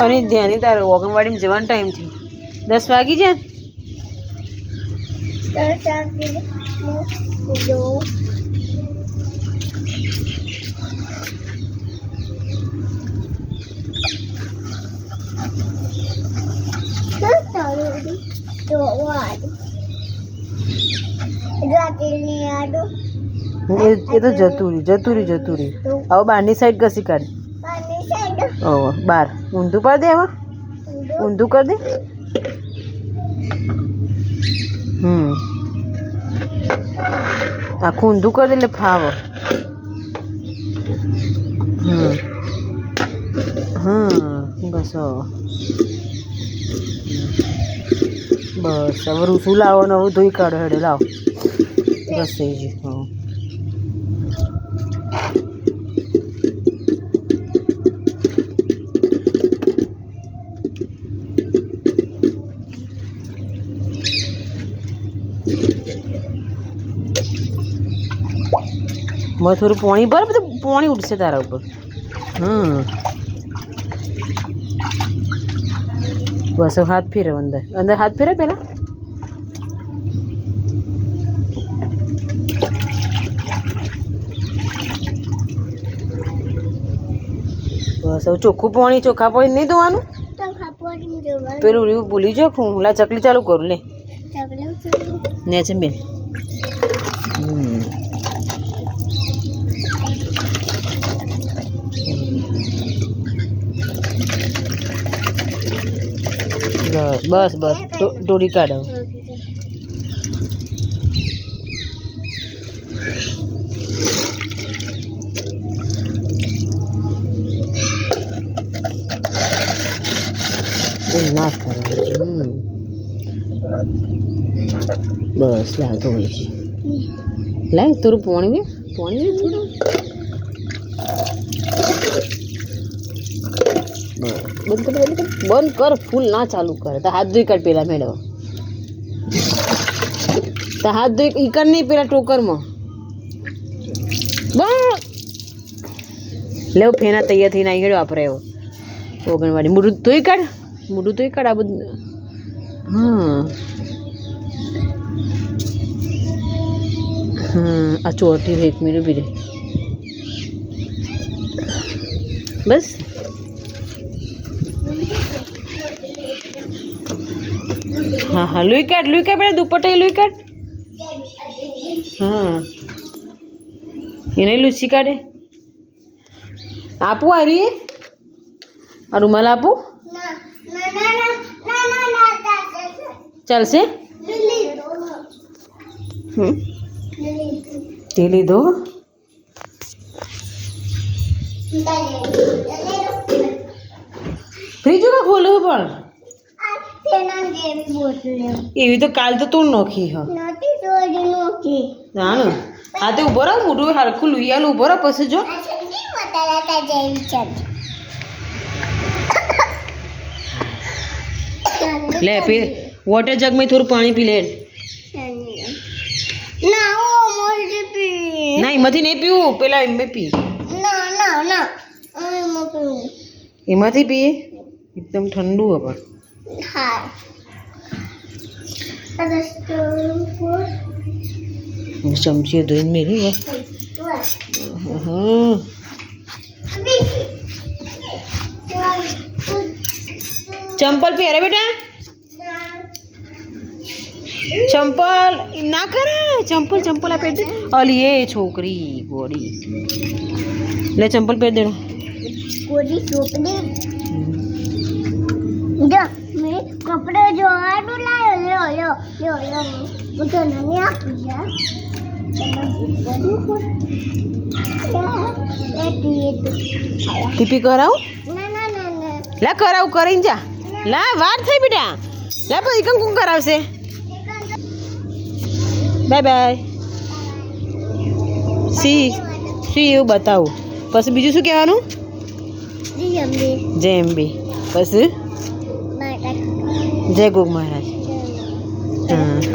અને ધ્યાની તારે ઓગણવાડીમાં જવાનો ટાઈમ થી 10 વાગી જાય એ તો જતું રહ્યું હવે બહારની સાઈડ ઘસી કાઢ બહાર ઊંધું પાડી દે એમાં ઊંધું કરી દે આખું ઊંધું કરી દે એટલે ફાવ બસ બસ હવે રૂસું લાવો ને હવે ધોઈ કાઢો હેડે લાવો બસ થઈ ગયું मैं थोड़ी पानी भर तो पानी उठ से तारा ऊपर बस हाथ फेरे अंदर अंदर हाथ फेरे पहला बस अब चोखू पानी चोखा पानी नहीं धोवानु पेलू रीव भूली जाओ खूँ ला चकली चालू करू ले नेचे बेन बस बस डोरी काढ़ो ना करो बस ला तो ला तेरू पानी में थोड़ा बंद कर फूल ना चालू कर तो हाथ धोई काट पेला मैडम तो हाथ धोई इकड़ नहीं पेला टोकर में ले फेना तैयार थी ना हेड़ो आप ओगणवाड़ी मुडू धोई काट आ बध आ चोटी एक मिनट भी रे बस हाँ हाँ लुई काट बेटा दुपट्टा लुई काट हाँ ये नहीं लूसी काटे आपू आ रही है और रुमाल आपू चल से तेली दो फ्रिज का खोलो पर एवी तो काल तो तू नोखी हो जानो आते ऊपर आ मुडू हरखू लुइयाल ऊपर आ पसे जो ले फिर वाटर जग में थोड़ा पानी पी ले ना ओ मुझे पी नहीं मती नहीं पीऊ पेला इनमें पी ना ना ना मैं पीऊ इमाथी पी एकदम ठंडू है पर हाँ चमची दो मेरी है चंपल पहरे बेटा चंपल ना करे चंपल पहन दे और ये छोकरी गोड़ी ले चंपल पहन दे गोड़ी छोकरी जो मैं कपड़े जो आडू लायो यो मुझे नहीं आया पीपी कराऊ ना ना ना ना ला कराऊ करीन जा ला वार થઈ બેટા લા પછી કંકુ કરાવશે બાય બાય સી એવું બતાવું પછી બીજું શું કહેવાનું જય અંબે પછી જય ગોગ મહારાજ હા